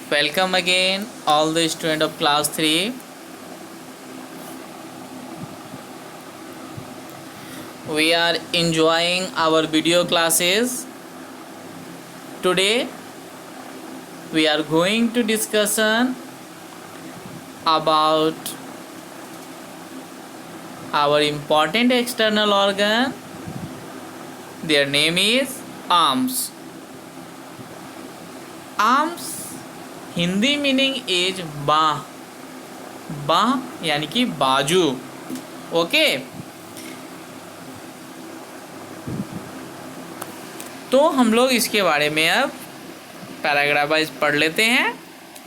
Welcome again all the students of class 3. We are enjoying our video classes. Today we are going to discussion about our important external organ. Their name is arms. Arms Hindi meaning is बाह. बाह यानी कि बाजू. Okay, तो हम लोग इसके बारे में अब पैराग्राफ वाइज पढ़ लेते हैं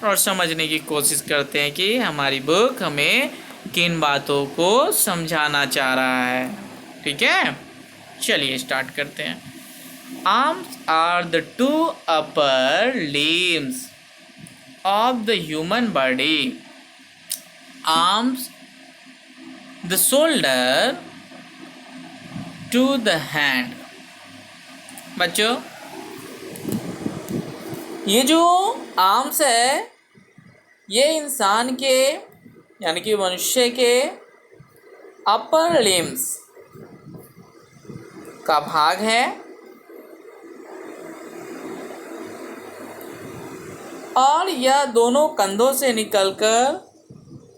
और समझने की कोशिश करते हैं कि हमारी बुक हमें किन बातों को समझाना चाह रहा है. ठीक है, चलिए स्टार्ट करते हैं. Arms are the two upper limbs of the human body. Arms, the shoulder to the hand. बच्चों, ये जो आर्म्स है ये इंसान के यानी कि मनुष्य के अपर लिम्स का भाग है और यह दोनों कंधों से निकलकर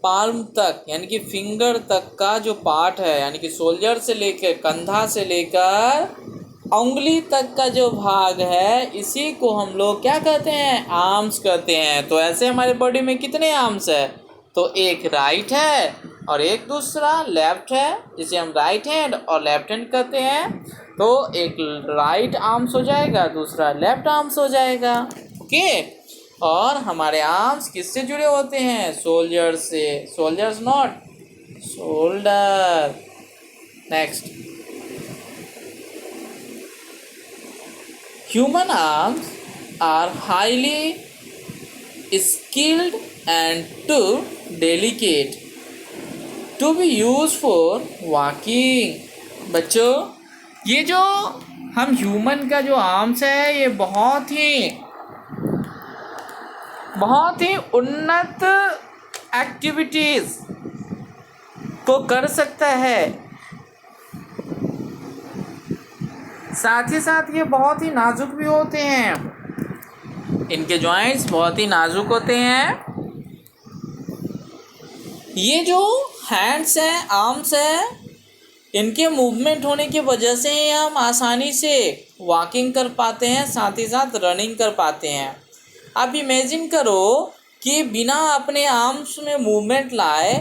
पाल्म तक यानी कि फिंगर तक का जो पार्ट है यानी कि शोल्डर से लेकर कंधा से लेकर उंगली तक का जो भाग है इसी को हम लोग क्या कहते हैं, आर्म्स कहते हैं. तो ऐसे हमारे बॉडी में कितने आर्म्स है, तो एक राइट है और एक दूसरा लेफ्ट है जिसे हम राइट हैंड और लेफ्ट हैंड कहते हैं. तो एक राइट आर्म्स हो जाएगा, दूसरा लेफ्ट आर्म्स हो जाएगा. ओके, और हमारे आर्म्स किससे जुड़े होते हैं, सोल्जर से. Soldiers not shoulder. Next, human arms are highly skilled and too delicate to be use for walking. बच्चों, ये जो हम ह्यूमन का जो आर्म्स है ये बहुत ही उन्नत एक्टिविटीज़ को कर सकता है. साथ ही साथ ये बहुत ही नाजुक भी होते हैं. इनके जॉइंट्स बहुत ही नाजुक होते हैं. ये जो हैंड्स हैं, आर्म्स हैं, इनके मूवमेंट होने की वजह से हम आसानी से वॉकिंग कर पाते हैं, साथ ही साथ रनिंग कर पाते हैं. आप इमेजिन करो कि बिना अपने आर्म्स में मूवमेंट लाए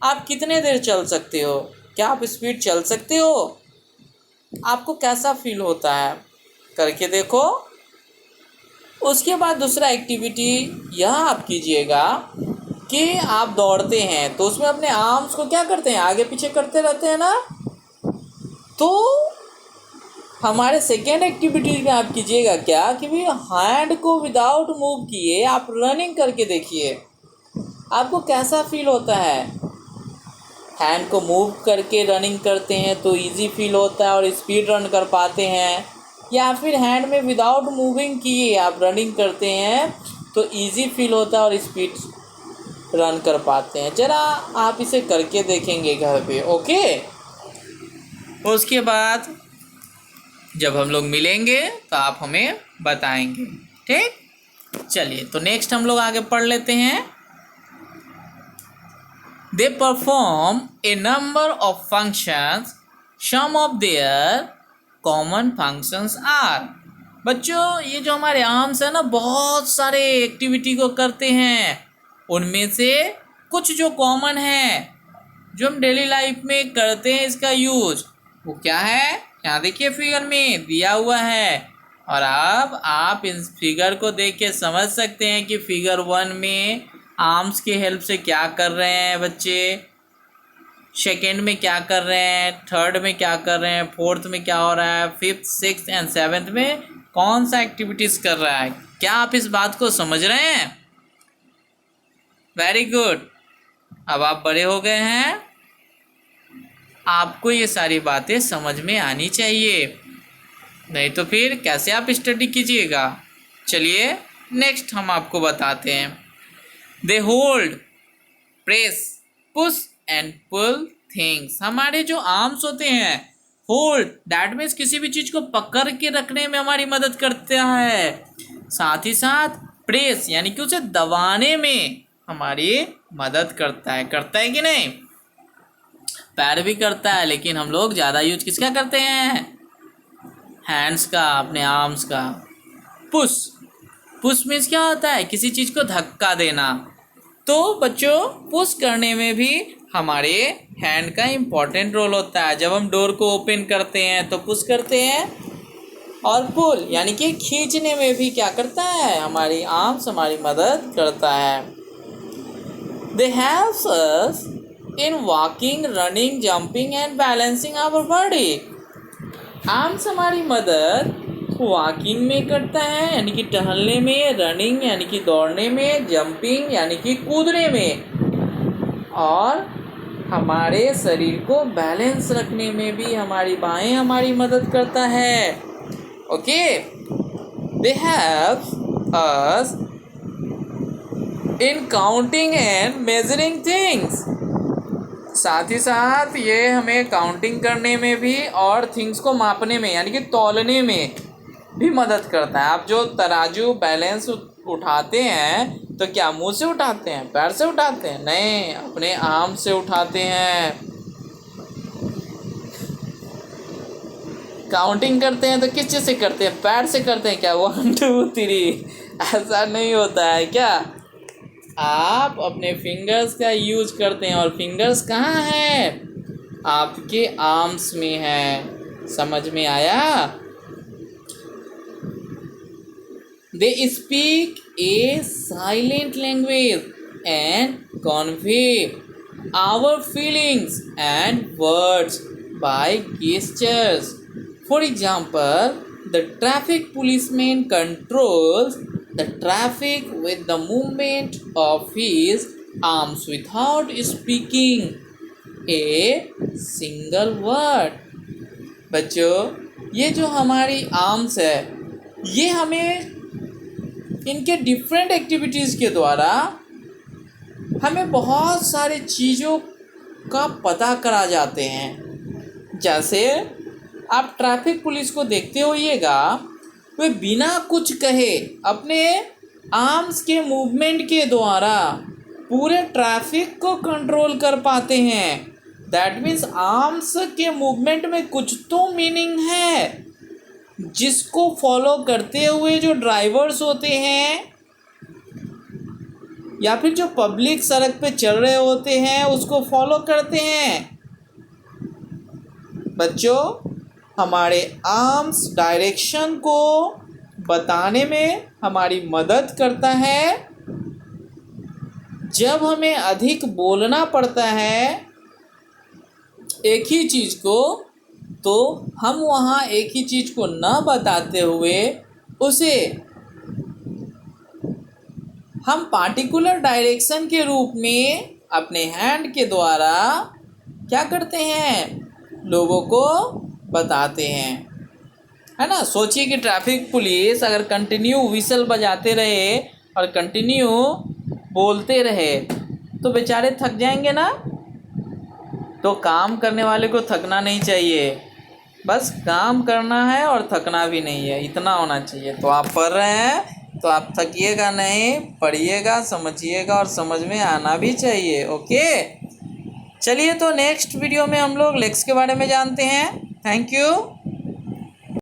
आप कितने देर चल सकते हो. क्या आप स्पीड चल सकते हो? आपको कैसा फील होता है, करके देखो. उसके बाद दूसरा एक्टिविटी यह आप कीजिएगा कि आप दौड़ते हैं तो उसमें अपने आर्म्स को क्या करते हैं, आगे पीछे करते रहते हैं ना. तो हमारे सेकेंड एक्टिविटीज में आप कीजिएगा क्या कि भी हैंड को विदाउट मूव किए आप रनिंग करके देखिए आपको कैसा फील होता है. हैंड को मूव करके रनिंग करते हैं तो इजी फील होता है और स्पीड रन कर पाते हैं, या फिर हैंड में विदाउट मूविंग किए आप रनिंग करते हैं तो इजी फील होता है और स्पीड रन कर पाते हैं. ज़रा आप इसे करके देखेंगे घर पे. ओके, उसके बाद जब हम लोग मिलेंगे तो आप हमें बताएंगे. ठीक, चलिए तो नेक्स्ट हम लोग आगे पढ़ लेते हैं. They perform a number of functions, some of their common functions are. बच्चों, ये जो हमारे आर्म्स है ना बहुत सारे एक्टिविटी को करते हैं. उनमें से कुछ जो कॉमन है जो हम डेली लाइफ में करते हैं इसका यूज, वो क्या है, यहाँ देखिए फिगर में दिया हुआ है. और अब आप इस फिगर को देख के समझ सकते हैं कि फिगर 1 में आर्म्स के हेल्प से क्या कर रहे हैं बच्चे, सेकेंड में क्या कर रहे हैं, थर्ड में क्या कर रहे हैं, फोर्थ में क्या हो रहा है, फिफ्थ, सिक्स्थ एंड सेवन्थ में कौन सा एक्टिविटीज़ कर रहा है. क्या आप इस बात को समझ रहे हैं? Very good. अब आप बड़े हो गए हैं, आपको ये सारी बातें समझ में आनी चाहिए, नहीं तो फिर कैसे आप स्टडी कीजिएगा. चलिए नेक्स्ट हम आपको बताते हैं, they hold, press, push and pull things. हमारे जो आर्म्स होते हैं, होल्ड दैट मीन्स किसी भी चीज को पकड़ के रखने में हमारी मदद करता है, साथ ही साथ प्रेस यानी कि उसे दबाने में हमारी मदद करता है कि नहीं। पैर भी करता है, लेकिन हम लोग ज़्यादा यूज किसका करते हैं, हैंड्स का, अपने आर्म्स का। पुश, पुश मीन्स क्या होता है, किसी चीज़ को धक्का देना। तो बच्चों पुश करने में भी हमारे हैंड का इम्पोर्टेंट रोल होता है। जब हम डोर को ओपन करते हैं तो पुश करते हैं, और पुल यानी कि खींचने में भी क्या करता है, हमारी आर्म्स हमारी मदद करता है। They helps us in walking, running, jumping and balancing our body. Arms हमारी मदद वॉकिंग में करता है यानी कि टहलने में, रनिंग यानी कि दौड़ने में, जंपिंग यानी कि कूदने में, और हमारे शरीर को बैलेंस रखने में भी हमारी बाहें हमारी मदद करता है। Okay, they help us in counting and measuring things. साथ ही साथ ये हमें काउंटिंग करने में भी और थिंग्स को मापने में यानी कि तौलने में भी मदद करता है। आप जो तराजू बैलेंस उठाते हैं तो क्या मुंह से उठाते हैं, पैर से उठाते हैं? नहीं, अपने आर्म से उठाते हैं। काउंटिंग करते हैं तो किस चीज़ से करते हैं, पैर से करते हैं क्या, 1 2 3? ऐसा नहीं होता है क्या, आप अपने फिंगर्स का यूज करते हैं, और फिंगर्स कहाँ है, आपके आर्म्स में है। समझ में आया? They speak a silent language and convey our feelings and words by gestures. For example, the traffic policeman controls the traffic with the movement of his arms without speaking a single word. बच्चों, ये जो हमारी arms है, ये हमें इनके different activities के द्वारा हमें बहुत सारे चीज़ों का पता करा जाते हैं। जैसे आप ट्रैफिक पुलिस को देखते होइएगा, वे बिना कुछ कहे अपने आर्म्स के मूवमेंट के द्वारा पूरे ट्रैफिक को कंट्रोल कर पाते हैं। दैट मीन्स आर्म्स के मूवमेंट में कुछ तो मीनिंग है, जिसको फॉलो करते हुए जो ड्राइवर्स होते हैं या फिर जो पब्लिक सड़क पे चल रहे होते हैं उसको फॉलो करते हैं। बच्चों, हमारे आर्म्स डायरेक्शन को बताने में हमारी मदद करता है। जब हमें अधिक बोलना पड़ता है एक ही चीज़ को, तो हम वहाँ एक ही चीज़ को न बताते हुए उसे हम पार्टिकुलर डायरेक्शन के रूप में अपने हैंड के द्वारा क्या करते हैं, लोगों को बताते हैं, है ना। सोचिए कि ट्रैफिक पुलिस अगर कंटिन्यू विसल बजाते रहे और कंटिन्यू बोलते रहे तो बेचारे थक जाएंगे ना। तो काम करने वाले को थकना नहीं चाहिए, बस काम करना है और थकना भी नहीं है, इतना होना चाहिए। तो आप पढ़ रहे हैं तो आप थकिएगा नहीं, पढ़िएगा, समझिएगा, और समझ में आना भी चाहिए। ओके, चलिए तो नेक्स्ट वीडियो में हम लोग लेग्स के बारे में जानते हैं। Thank you.